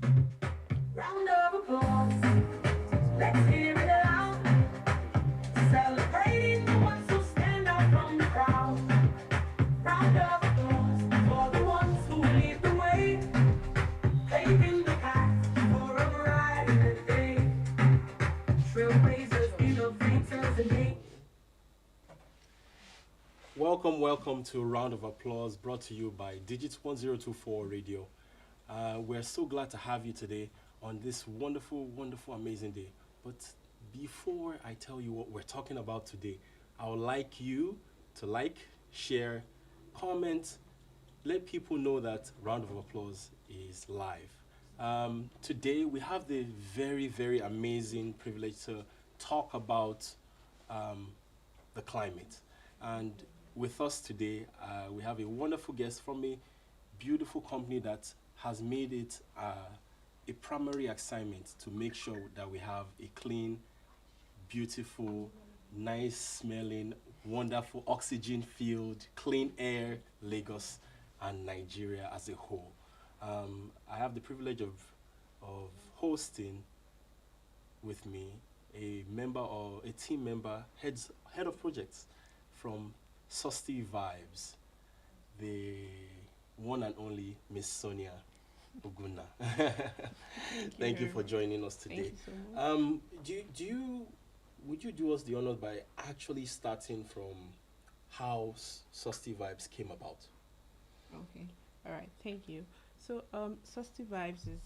Round of applause. Let's hear it loud. Celebrating the ones who stand out from the crowd. Round of applause for the ones who lead the way, paving the path for a brighter day. Trailblazers, innovators, and they. Welcome, welcome to Round of Applause brought to you by Digits 1024 Radio. We're so glad to have you today on this wonderful, wonderful, amazing day. But before I tell you what we're talking about today, I would like you to like, share, comment, let people know that Round of Applause is live. Today we have the very, very amazing privilege to talk about um, the climate. And with us today, we have a wonderful guest from a beautiful company that has made it a primary assignment to make sure that we have a clean, beautiful, nice smelling, wonderful oxygen filled, clean air Lagos and Nigeria as a whole. I have the privilege of hosting with me a member or a team member, head of projects from Susty Vibes, the one and only Miss Sonia Oguna. Thank you for joining us Thank today. you so much. Do you would you do us the honors by actually starting from how Susty Vibes came about? Okay. All right. Thank you. So, Susty Vibes is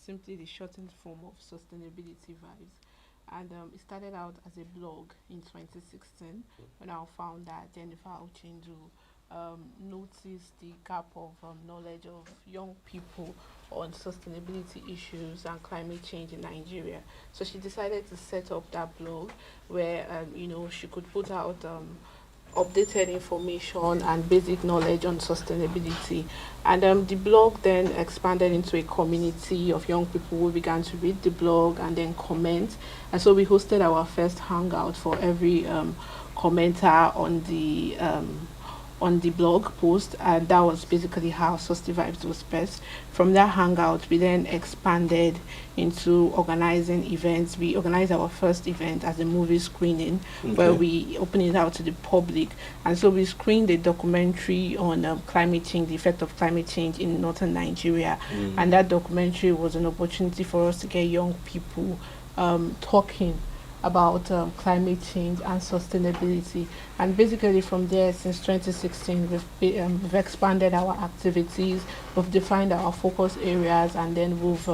simply the shortened form of sustainability vibes, and it started out as a blog in 2016 when our founder Jennifer Ochendu noticed the gap of knowledge of young people on sustainability issues and climate change in Nigeria. So she decided to set up that blog where she could put out updated information and basic knowledge on sustainability. And the blog then expanded into a community of young people who began to read the blog and then comment. And so we hosted our first hangout for every commenter on the blog post, and that was basically how Susty Vibes was birthed. From that hangout, we then expanded into organizing events. We organized our first event as a movie screening, where Okay. we opened it out to the public, and so we screened a documentary on climate change, the effect of climate change in northern Nigeria, and that documentary was an opportunity for us to get young people talking about climate change and sustainability. And basically, from there, since 2016, we've expanded our activities, we've defined our focus areas, and then we've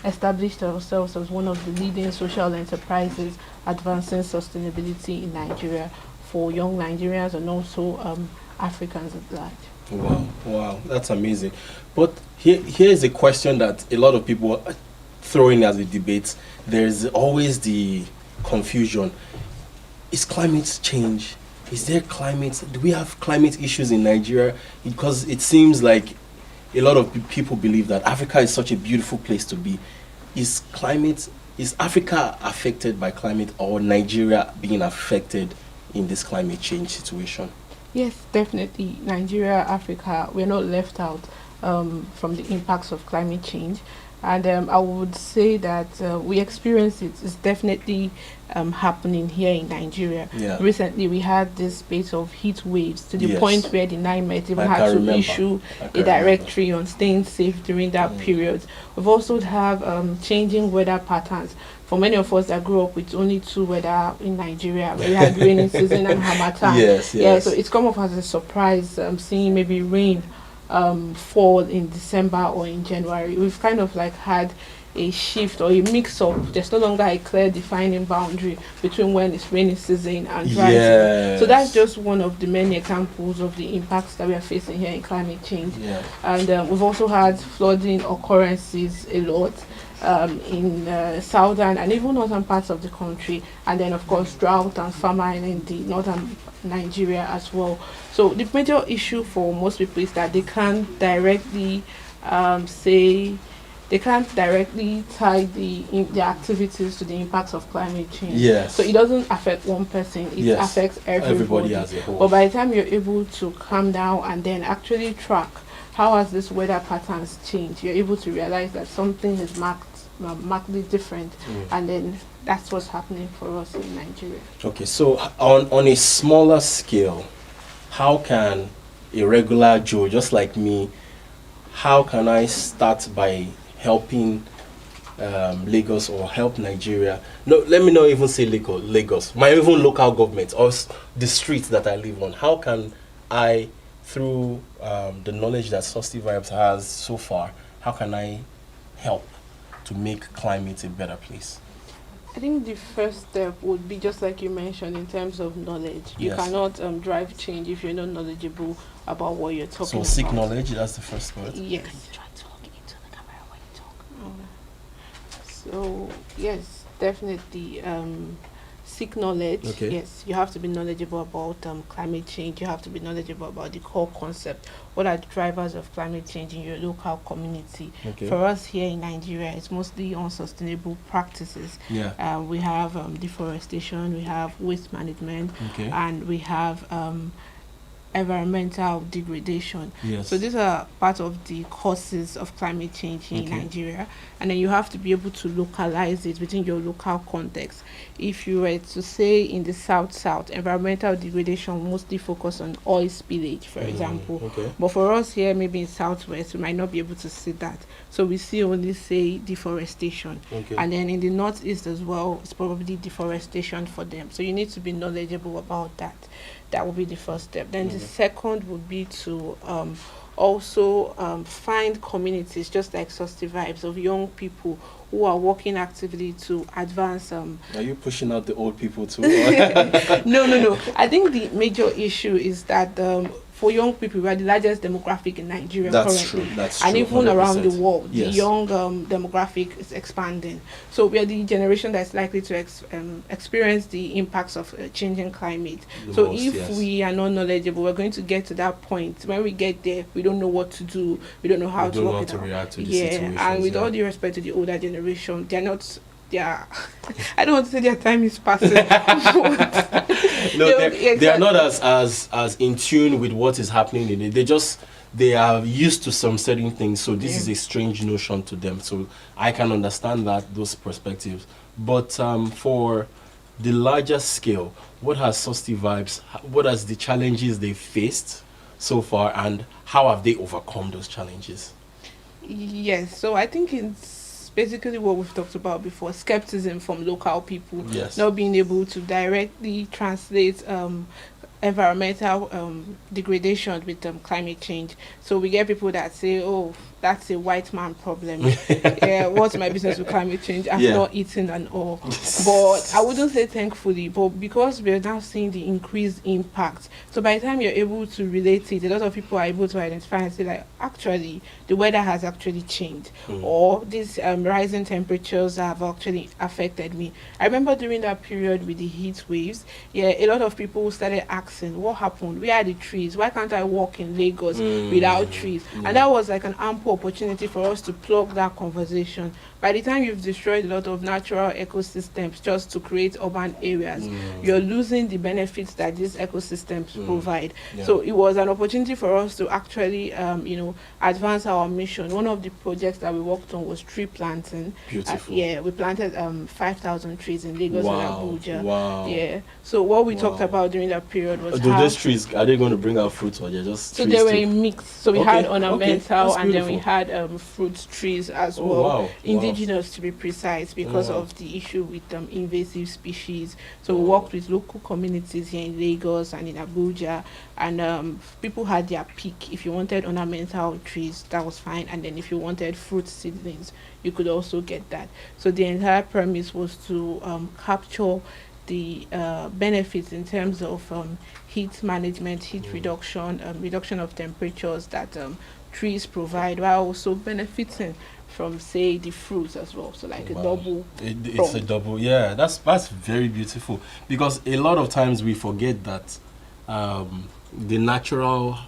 established ourselves as one of the leading social enterprises advancing sustainability in Nigeria for young Nigerians and also Africans at large. Wow, wow, that's amazing. But here's a question that a lot of people throw in as a debate. There's always the confusion. Is climate change? Is there climate? Do we have climate issues in Nigeria? Because it seems like a lot of people believe that Africa is such a beautiful place to be. Is Africa affected by climate, or Nigeria being affected in this climate change situation? Yes, definitely. Nigeria, Africa, we're not left out from the impacts of climate change. And I would say that we experience it. It's definitely happening here in Nigeria. Yeah. Recently, we had this spate of heat waves to the Yes. point where the NIMET even I had can to remember. issue I a can directory on staying safe during that period. We've also have changing weather patterns. For many of us that grew up with only two weather in Nigeria, where we had rainy season and harmattan. Yes, Yeah, yes. so it's come off as a surprise seeing maybe rain fall in December or in January. We've kind of like had a shift or a mix up. There's no longer a clear defining boundary between when it's rainy season and dry season. So that's Yes. just one of the many examples of the impacts that we are facing here in climate change. Yeah. And we've also had flooding occurrences a lot in southern and even northern parts of the country, and then of course drought and famine in the northern Nigeria as well. So the major issue for most people is that they can't directly say they can't directly tie the activities to the impacts of climate change. Yes. So it doesn't affect one person; it Yes. affects Everybody everybody. as a whole. But by the time you're able to calm down and then actually track how has this weather patterns changed? You're able to realize that something is markedly different, and then that's what's happening for us in Nigeria. Okay, so on a smaller scale, how can a regular Joe, just like me, how can I start by helping Lagos or help Nigeria? No, let me not even say Lagos, my even local government or the streets that I live on. How can I, through the knowledge that Susty Vibes has so far, how can I help to make climate a better place? I think the first step would be just like you mentioned in terms of knowledge. You cannot drive change if you're not knowledgeable about what you're talking about. So seek knowledge, that's the first word. Yes. So yes, definitely seek knowledge. Okay. Yes, you have to be knowledgeable about climate change. You have to be knowledgeable about the core concept. What are the drivers of climate change in your local community? Okay. For us here in Nigeria, it's mostly unsustainable practices. Yeah. We have deforestation, we have waste management, Okay. and we have environmental degradation. Yes. So these are part of the causes of climate change in Okay. Nigeria, and then you have to be able to localize it within your local context. If you were to say in the south, environmental degradation mostly focus on oil spillage, for example. Okay. But for us here, maybe in southwest, we might not be able to see that. So we see only say deforestation. Okay. And then in the northeast as well, it's probably deforestation for them. So you need to be knowledgeable about that. That would be the first step. Then the second would be to also find communities, just like Susty Vibes, of young people who are working actively to advance. Are you pushing out the old people too? No. I think the major issue is that for young people, we are the largest demographic in Nigeria That's currently. true. That's and true. even around the 100%. world, Yes. the young demographic is expanding. So we are the generation that's likely to experience the impacts of changing climate. The So most, if yes. we are not knowledgeable, we're going to get to that point. When we get there, we don't know what to do. We don't know how We to don't know work how it to out. react to the Yeah, situations, and with yeah. all due respect to the older generation, they're not. Yeah, I don't want to say their time is passing. but No, they are exactly. not as in tune with what is happening in it. They are used to some certain things, so this is a strange notion to them. So I can understand those perspectives. But for the larger scale, what has Susty Vibes? What are the challenges they faced so far, and how have they overcome those challenges? Yes, so I think it's basically what we've talked about before: skepticism from local people, Yes. not being able to directly translate environmental degradation with climate change. So we get people that say, "Oh, that's a white man problem. Yeah, what's my business with climate change? I've not eaten and all." But I wouldn't say thankfully, but because we're now seeing the increased impact. So by the time you're able to relate it, a lot of people are able to identify and say, like, actually, the weather has actually changed, or these rising temperatures have actually affected me. I remember during that period with the heat waves, a lot of people started asking, what happened? Where are the trees? Why can't I walk in Lagos without trees? And that was like an ample opportunity for us to plug that conversation. By the time you've destroyed a lot of natural ecosystems just to create urban areas, you're losing the benefits that these ecosystems provide. So it was an opportunity for us to actually, advance our mission. One of the projects that we worked on was tree planting. Beautiful. We planted 5,000 trees in Lagos and Abuja. Wow. Yeah. So what we talked about during that period was Do how those trees, are they going to bring out fruits, or they're just so trees they were too? a mix. So we Okay, had okay, ornamental, that's and then we beautiful. had fruit trees as Oh, well. wow, Indigenous to be precise, because wow. of the issue with invasive species. So we worked with local communities here in Lagos and in Abuja, and people had their pick. If you wanted ornamental trees, that was fine, and then if you wanted fruit seedlings, you could also get that. So the entire premise was to capture the benefits in terms of heat management, heat reduction, reduction of temperatures that trees provide, while also benefiting from, say, the fruits as well. So like a double. It's a double. Yeah, that's very beautiful, because a lot of times we forget that the natural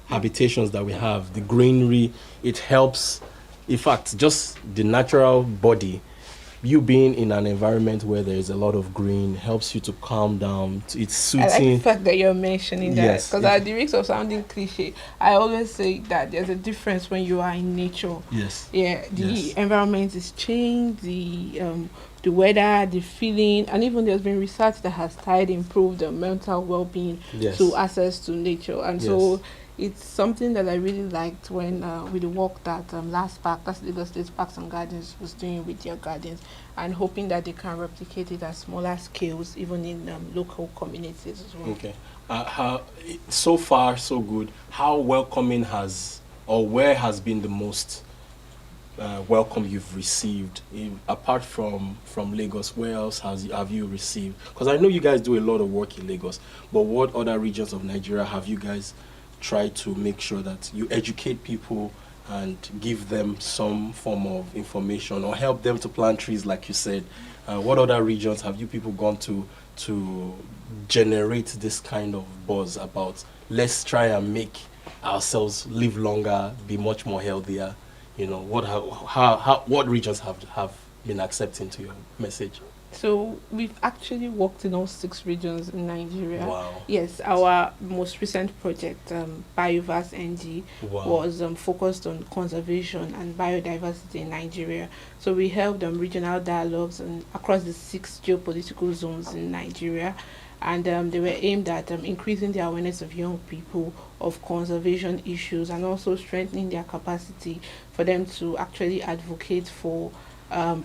habitations that we have, the greenery, it helps. In fact, just the natural body you being in an environment where there is a lot of green helps you to calm down. It's I like the suiting. fact that you're mentioning that Yes, because at the risk of sounding cliche, I always say that there's a difference when you are in nature. yes, Yeah, the yes, environment is changed, the weather, the feeling, and even there's been research that has tied improved the mental well-being to yes, access to nature, and yes. so it's something that I really liked when with the work that last park, that's Lagos State Parks and Gardens, was doing with their gardens, and hoping that they can replicate it at smaller scales, even in local communities as well. Okay. So far so good. How welcoming has, or where has been the most welcome you've received apart from Lagos? Where else have you received? Because I know you guys do a lot of work in Lagos, but what other regions of Nigeria have you guys tried to make sure that you educate people and give them some form of information or help them to plant trees, like you said? What other regions have you people gone to generate this kind of buzz about let's try and make ourselves live longer, be much more healthier? You know, what regions have been accepting to your message? So we've actually worked in all 6 regions in Nigeria. Wow. Yes, our most recent project, Bioverse NG, Wow. was focused on conservation and biodiversity in Nigeria. So we held regional dialogues across the 6 geopolitical zones in Nigeria, and they were aimed at increasing the awareness of young people of conservation issues and also strengthening their capacity for them to actually advocate for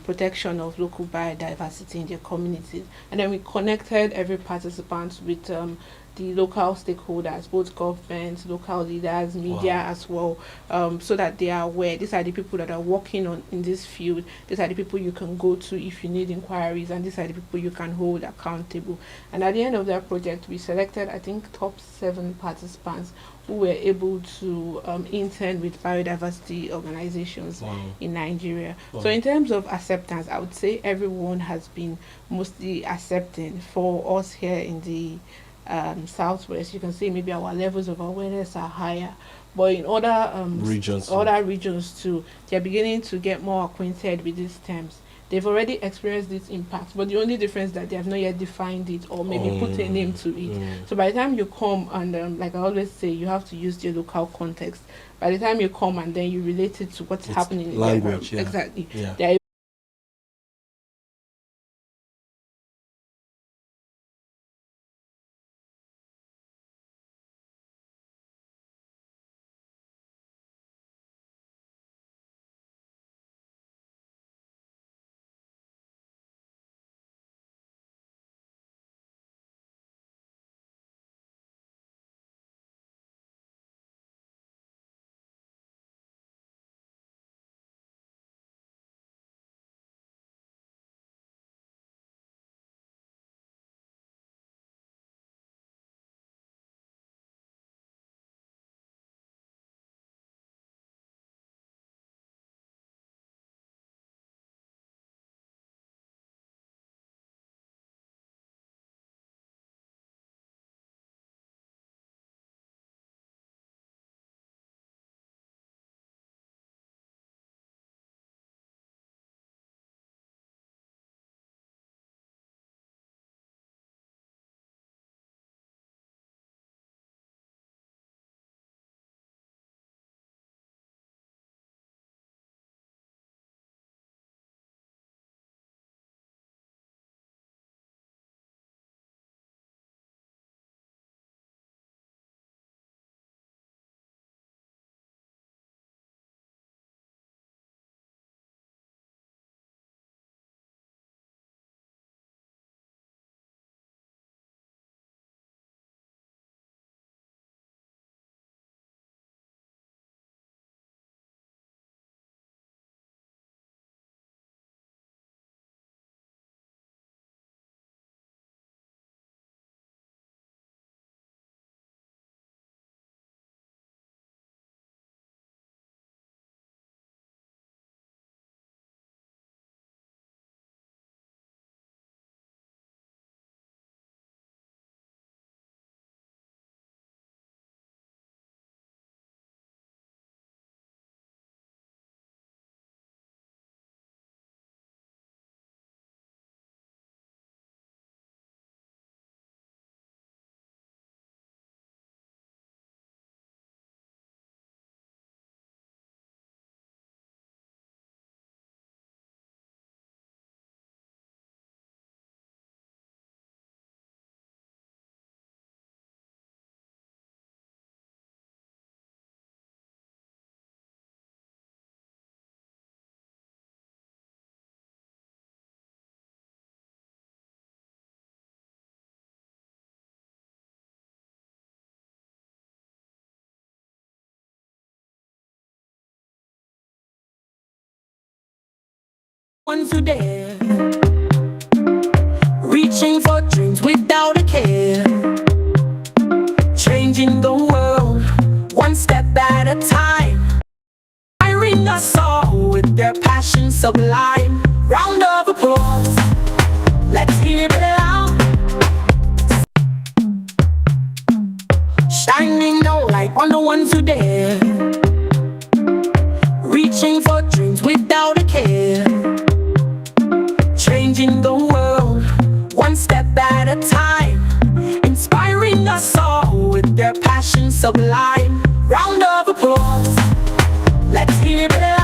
protection of local biodiversity in their communities. And then we connected every participant with the local stakeholders, both governments, local leaders, Wow. media as well, so that they are aware. These are the people that are working on in this field. These are the people you can go to if you need inquiries, and these are the people you can hold accountable. And at the end of that project, we selected, I think, top 7 participants who were able to intern with biodiversity organizations Wow. in Nigeria. So, Wow. in terms of acceptance, I would say everyone has been mostly accepting. For us here in the Southwest, you can see maybe our levels of awareness are higher. But in Regions. other regions too, they're beginning to get more acquainted with these terms. They've already experienced this impact, but the only difference is that they have not yet defined it or maybe put a name to it. So by the time you come and like I always say, you have to use the local context. By the time you come and then you relate it to what's It's happening in the language, environment, yeah. exactly, Yeah. they're One today, reaching for dreams without a care, changing the world one step at a time, inspiring us all with their passion sublime. Round of applause, let's hear it loud, shining no light on the ones who dare, reaching for dreams without a care, changing the world one step at a time, inspiring us all with their passion sublime. Round of applause, let's hear it loud.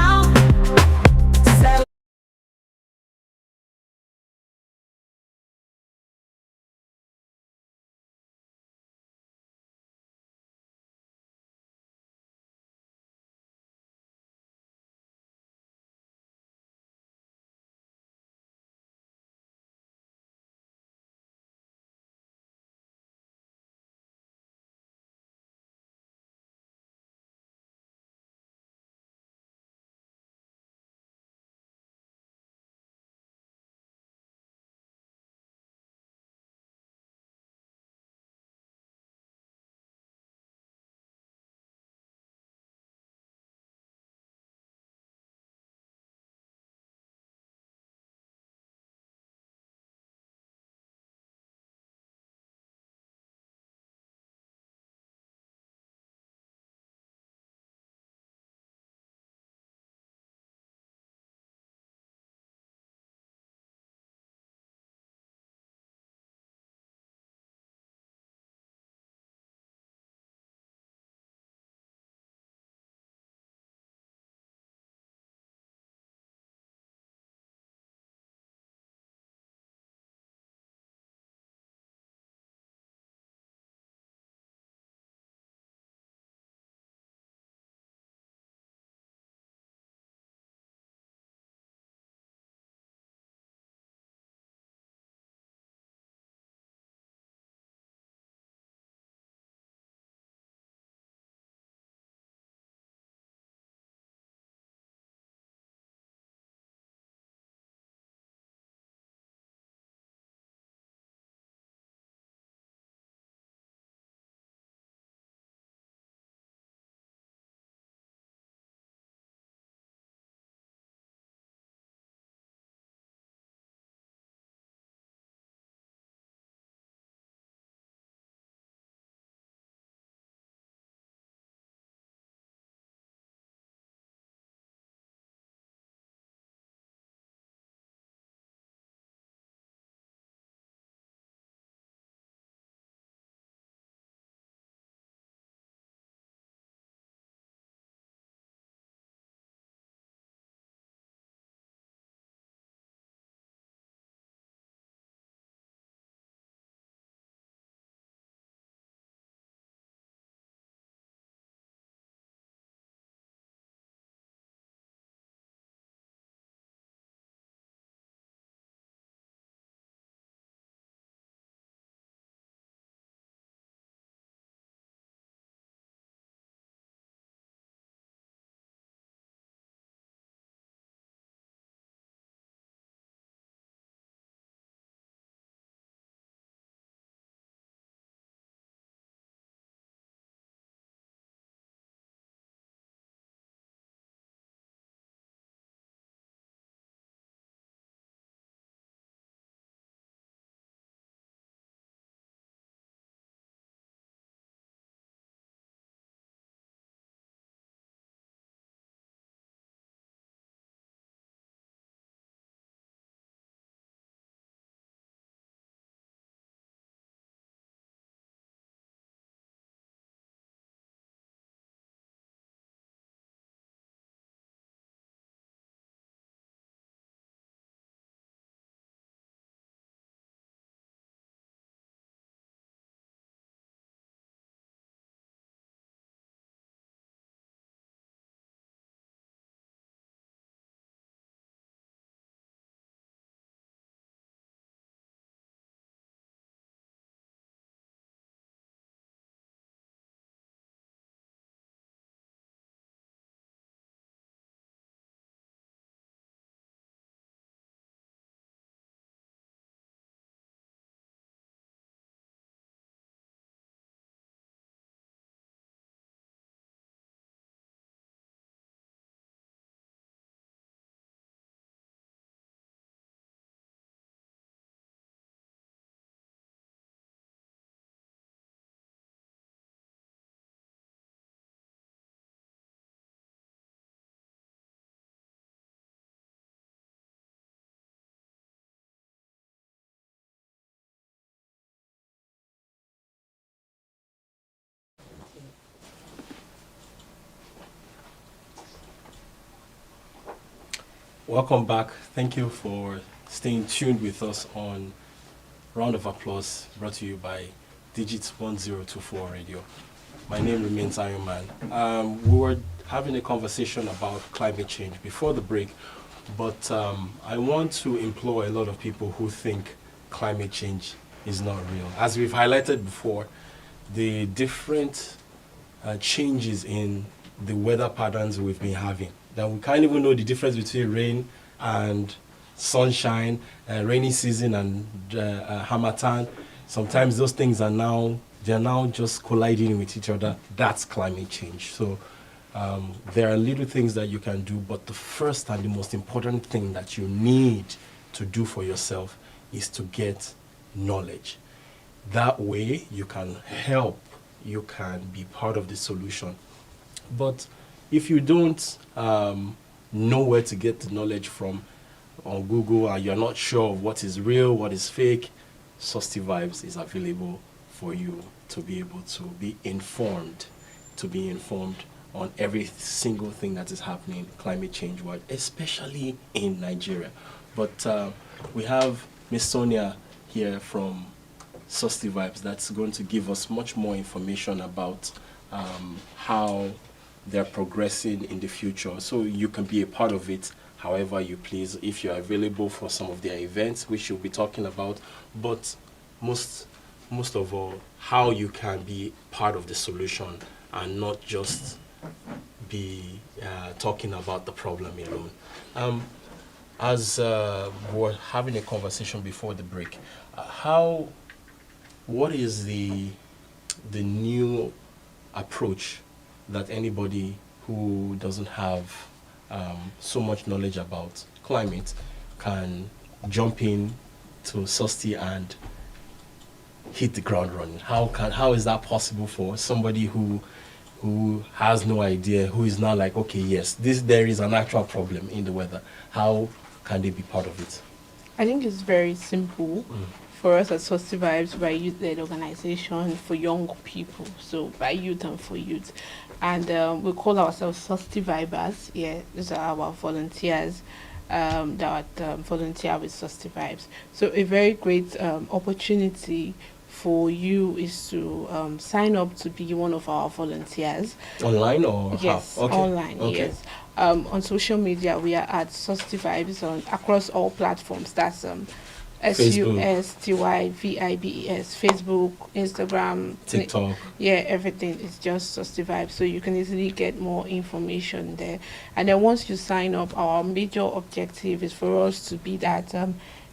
Welcome back. Thank you for staying tuned with us on Round of Applause, brought to you by Digits 1024 Radio. My name remains Iron Man. We were having a conversation about climate change before the break, but I want to implore a lot of people who think climate change is not real. As we've highlighted before, the different changes in the weather patterns we've been having, that we can't even know the difference between rain and sunshine, rainy season and harmattan. Sometimes those things are now just colliding with each other. That's climate change. So there are little things that you can do, but the first and the most important thing that you need to do for yourself is to get knowledge. That way you can help, you can be part of the solution. But if you don't know where to get the knowledge from on Google and you're not sure of what is real, what is fake, Susty Vibes is available for you to be able to be informed, on every single thing that is happening climate change wise, especially in Nigeria. But we have Miss Sonia here from Susty Vibes that's going to give us much more information about how they're progressing in the future. So you can be a part of it however you please, if you're available for some of their events, which you'll be talking about, but most of all, how you can be part of the solution and not just be talking about the problem alone. As we were having a conversation before the break, what is the new approach that anybody who doesn't have so much knowledge about climate can jump in to Susty and hit the ground running? How is that possible for somebody who has no idea, who is now like, okay, yes, there is an actual problem in the weather? How can they be part of it? I think it's very simple. For us at Susty Vibes, we're a youth-led organization for young people, so by youth and for youth. And we call ourselves Susty Vibers. Yeah, these are our volunteers that volunteer with Susty Vibes. So a very great opportunity for you is to sign up to be one of our volunteers. Online or yes, how? Okay. Online, okay. Yes. On social media, we are at Susty Vibes across all platforms. That's SUSTYVIBES, Facebook, Instagram, TikTok. Yeah, everything is just Susty Vibes. So you can easily get more information there. And then once you sign up, our major objective is for us to be that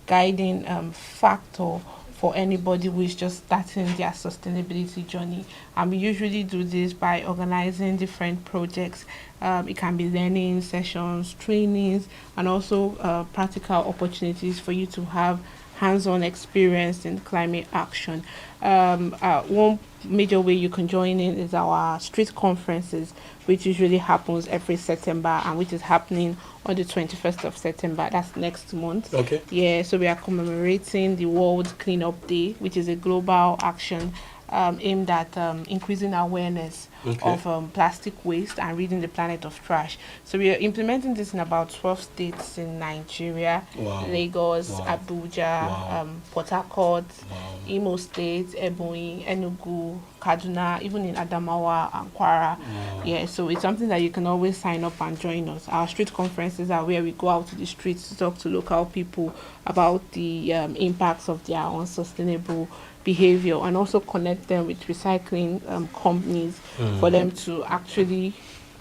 guiding factor for anybody who is just starting their sustainability journey. And we usually do this by organizing different projects. It can be learning sessions, trainings, and also practical opportunities for you to have hands-on experience in climate action. One major way you can join in is our street conferences, which usually happens every September and which is happening on the 21st of September. That's next month. Okay. Yeah, so we are commemorating the World Cleanup Day, which is a global action aimed at increasing awareness of plastic waste and ridding the planet of trash. So we are implementing this in about 12 states in Nigeria: Wow. Lagos, Wow. Abuja, Wow. Port Harcourt, Wow. Imo State, Ebonyi, Enugu, Kaduna, even in Adamawa and Kwara. Wow. Yeah, so it's something that you can always sign up and join us. Our street conferences are where we go out to the streets to talk to local people about the impacts of their unsustainable behavior, and also connect them with recycling companies for them to actually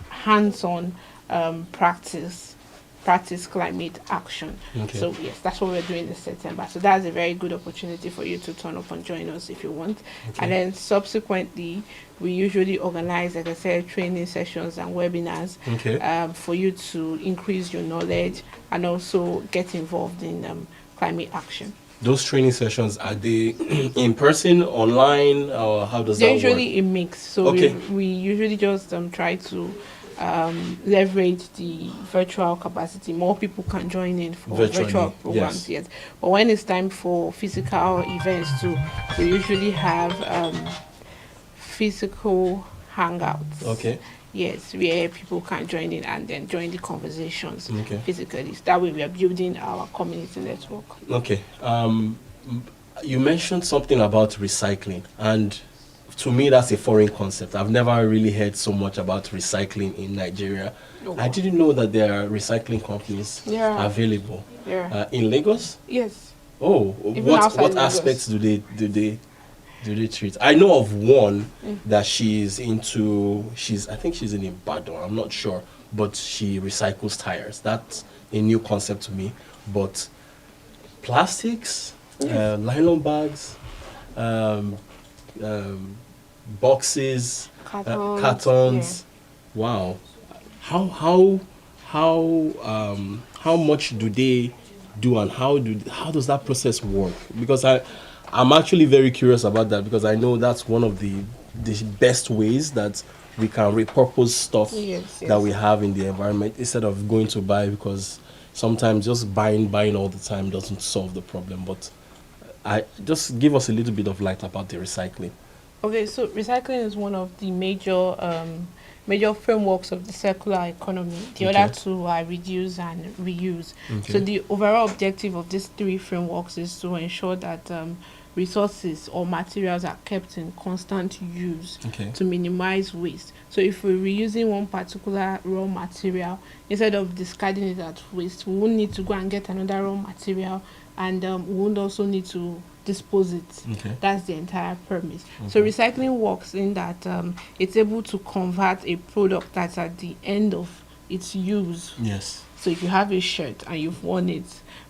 hands-on practice climate action. Okay. So yes, that's what we're doing this September. So that's a very good opportunity for you to turn up and join us if you want. Okay. And then subsequently, we usually organize, like I said, training sessions and webinars Okay. for you to increase your knowledge and also get involved in climate action. Those training sessions, are they in person, online, or how does They're that usually a mix. So Okay. we usually just try to leverage the virtual capacity. More people can join in for Virtually, virtual programs, yes. yes. But when it's time for physical events too, we usually have physical hangouts. Okay. yes, where people can join in and then join the conversations Okay. physically. So that way we are building our community network. Okay. You mentioned something about recycling, and to me, that's a foreign concept. I've never really heard so much about recycling in Nigeria. Oh, I wow. didn't know that there are recycling companies Yeah. available Yeah. in Lagos. Yes. Oh, Even outside what Lagos. aspects do they treat? I know of one Mm. that she's into. I think she's in Ibadan. I'm not sure, but she recycles tires. That's a new concept to me. But plastics, nylon bags, um, um, boxes, cartons. Wow, how much do they do, and how does that process work? Because I'm actually very curious about that, because I know that's one of the best ways that we can repurpose stuff Yes, that yes. we have in the environment, instead of going to buy, because sometimes just buying all the time doesn't solve the problem. But I just give us a little bit of light about the recycling. Okay, so recycling is one of the major frameworks of the circular economy. The Okay. other two are reduce and reuse. So Okay. the overall objective of these three frameworks is to ensure that resources or materials are kept in constant use Okay. to minimize waste. So if we're reusing one particular raw material, instead of discarding it as waste, we won't need to go and get another raw material, and we won't also need to dispose it. Okay. That's the entire premise. So recycling works in that it's able to convert a product that's at the end of its use. Yes. So if you have a shirt and you've worn it,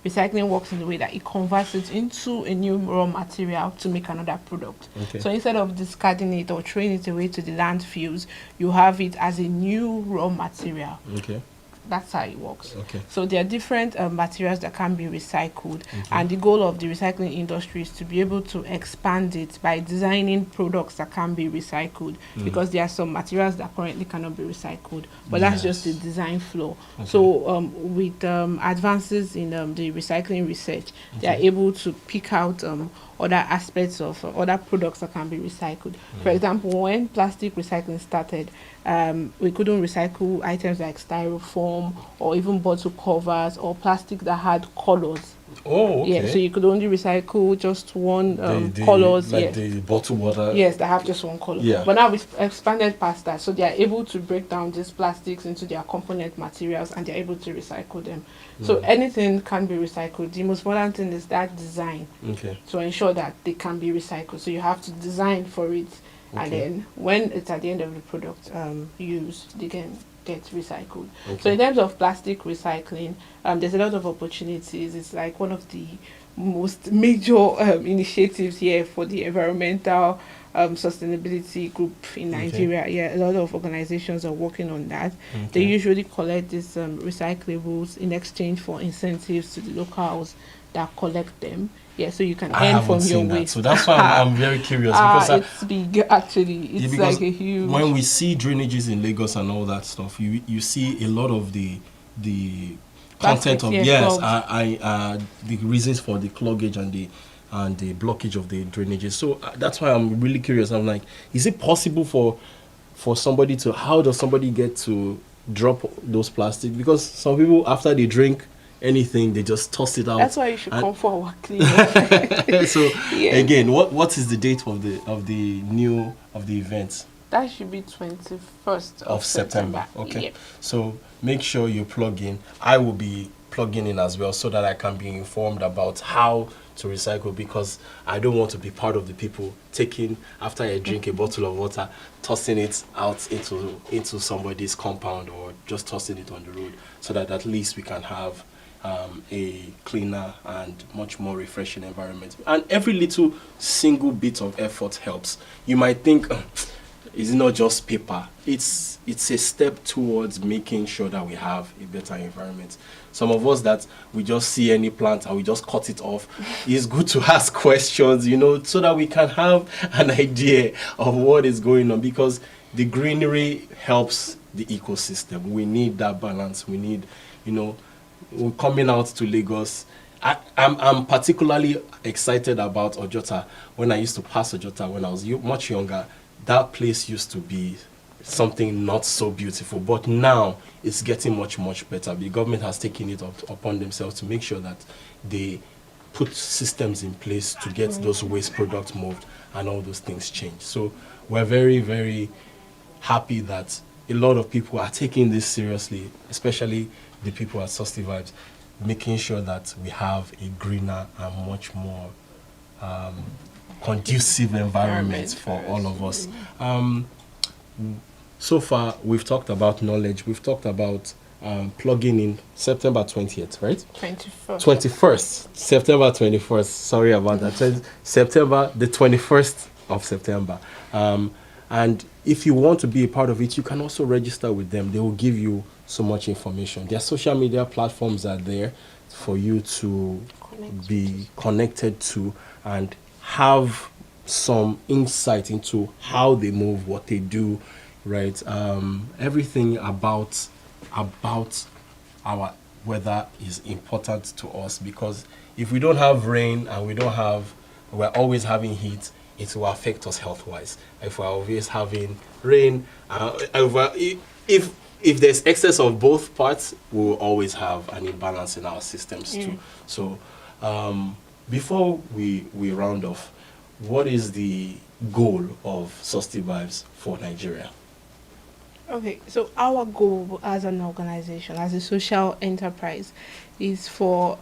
recycling works in the way that it converts it into a new raw material to make another product. Okay. So instead of discarding it or throwing it away to the landfills, you have it as a new raw material. Okay. That's how it works. Okay. So there are different materials that can be recycled, and the goal of the recycling industry is to be able to expand it by designing products that can be recycled, because there are some materials that currently cannot be recycled, but that's just the Yes. design flaw. So with advances in the recycling research, they are able to pick out other aspects of other products that can be recycled. For example, when plastic recycling started, we couldn't recycle items like styrofoam or even bottle covers or plastic that had colors. Oh, okay. Yeah, so you could only recycle just one The- colors. like Yes. the bottled water. Yes, they have just one color. Yeah. But now we've expanded past that, so they are able to break down these plastics into their component materials, and they're able to recycle them. So anything can be recycled. The most important thing is that design Okay. to ensure that they can be recycled. So you have to design for it, and then when it's at the end of the product use, they can get recycled. So in terms of plastic recycling, there's a lot of opportunities. It's like one of the most major initiatives here for the environmental sustainability group in Nigeria. Yeah, a lot of organizations are working on that. They usually collect these recyclables in exchange for incentives to the locals that collect them. Yeah, so you can I earn haven't from your seen that, waste. so that's why I'm very curious, because It's big actually. It's because like a huge. when we see drainages in Lagos and all that stuff, you see a lot of the content Plastics, of yeah, yes, clogs. the reasons for the cloggage and the blockage of the drainages. So that's why I'm really curious. I'm like, is it possible for somebody to? How does somebody get to drop those plastic? Because some people, after they drink anything, they just toss it out. That's why you should And- come for our cleanup. So Yeah. again, what is the date of the event? That should be 21st Of September. Okay. Yep. So make sure you plug in. I will be plugging in as well, so that I can be informed about how to recycle, because I don't want to be part of the people taking, after I drink a bottle of water, tossing it out into somebody's compound, or just tossing it on the road, so that at least we can have a cleaner and much more refreshing environment. And every little single bit of effort helps. You might think, it's not just paper. It's a step towards making sure that we have a better environment. Some of us that we just see any plant and we just cut it off. It's good to ask questions, so that we can have an idea of what is going on, because the greenery helps the ecosystem. We need that balance. We need, we're coming out to Lagos. I'm particularly excited about Ojota. When I used to pass Ojota when I was much younger, that place used to be something not so beautiful. But now it's getting much, much better. The government has taken it upon themselves to make sure that they put systems in place to get those waste products moved and all those things changed. So we're very, very happy that a lot of people are taking this seriously, especially the people at Susty Vibes, making sure that we have a greener and much more conducive environment for all of us. So far, we've talked about knowledge. We've talked about plugging in September 20th, right? 21st. 21st. September 21st. Sorry about that. September, the 21st of September. And if you want to be a part of it, you can also register with them. They will give you so much information. Their social media platforms are there for you to be connected to and have some insight into how they move, what they do, right? Everything about our weather is important to us, because if we don't have rain and we're always having heat, it will affect us health-wise. If we're always having rain, if there's excess of both parts, we'll always have an imbalance in our systems too. So before we round off, what is the goal of Susty Vibes for Nigeria? Okay, so our goal as an organization, as a social enterprise, is for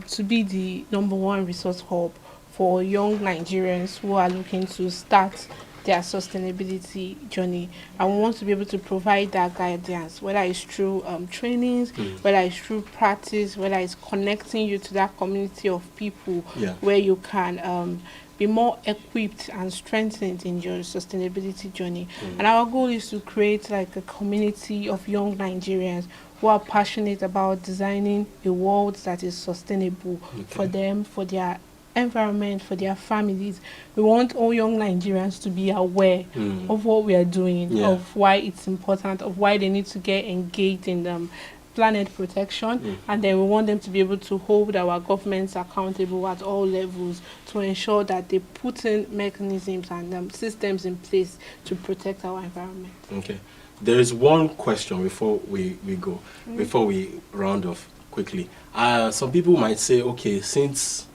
to be the #1 resource hub for young Nigerians who are looking to start their sustainability journey. And we want to be able to provide that guidance, whether it's through trainings, whether it's through practice, whether it's connecting you to that community of people where you can be more equipped and strengthened in your sustainability journey. And our goal is to create like a community of young Nigerians who are passionate about designing a world that is sustainable for them, for their environment, for their families. We want all young Nigerians to be aware of what we are doing, of why it's important, of why they need to get engaged in planet protection, and then we want them to be able to hold our governments accountable at all levels to ensure that they put in mechanisms and systems in place to protect our environment. Okay. There is one question before we go, before we round off quickly. Some people might say, okay, since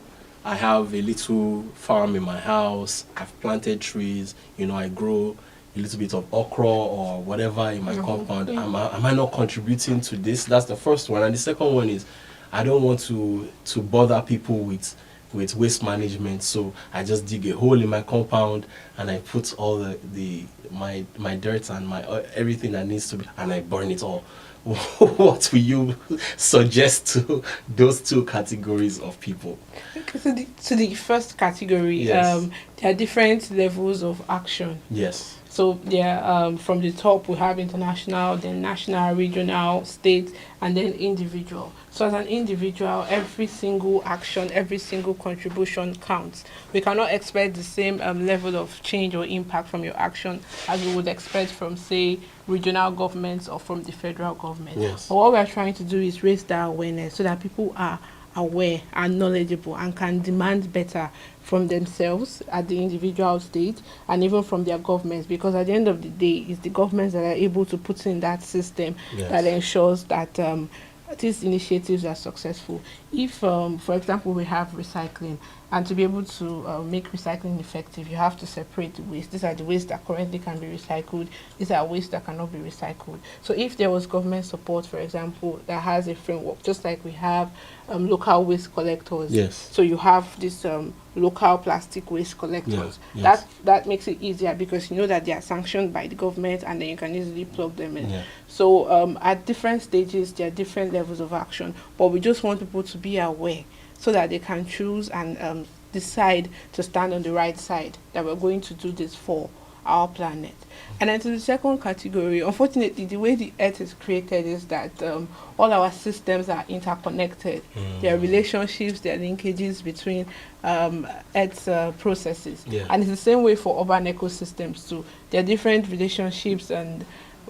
I have a little farm in my house, I've planted trees, I grow a little bit of okra or whatever in my compound, am I not contributing to this? That's the first one. And the second one is, I don't want to bother people with waste management, so I just dig a hole in my compound and I put all my dirt and my everything that needs to be, and I burn it all. What will you suggest to those two categories of people? Okay, so the first category, there are different levels of action. Yes. So from the top we have international, then national, regional, state, and then individual. So as an individual, every single action, every single contribution counts. We cannot expect the same level of change or impact from your action as we would expect from, say, regional governments or from the federal government. Yes. But what we are trying to do is raise that awareness so that people are aware and knowledgeable and can demand better from themselves at the individual state and even from their governments, because at the end of the day, it's the governments that are able to put in that system that ensures that these initiatives are successful. If, for example, we have recycling, and to be able to make recycling effective, you have to separate the waste. These are the waste that currently can be recycled. These are waste that cannot be recycled. So if there was government support, for example, that has a framework, just like we have local waste collectors. Yes. So you have this local plastic waste collectors. That makes it easier because you know that they are sanctioned by the government and then you can easily plug them in. So at different stages, there are different levels of action, but we just want people to be aware so that they can choose and decide to stand on the right side, that we're going to do this for our planet. And then to the second category, unfortunately, the way the earth is created is that all our systems are interconnected. There are relationships, there are linkages between earth's processes. And it's the same way for urban ecosystems too. There are different relationships and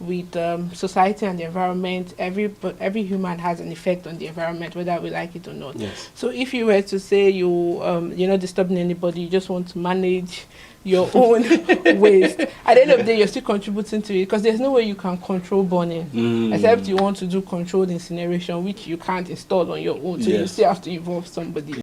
with society and the environment, every human has an effect on the environment, whether we like it or not. Yes. So if you were to say you're not disturbing anybody, you just want to manage your own waste, at the end of the day, you're still contributing to it, because there's no way you can control burning, except you want to do controlled incineration, which you can't install on your own. So you Yes. still have to involve somebody.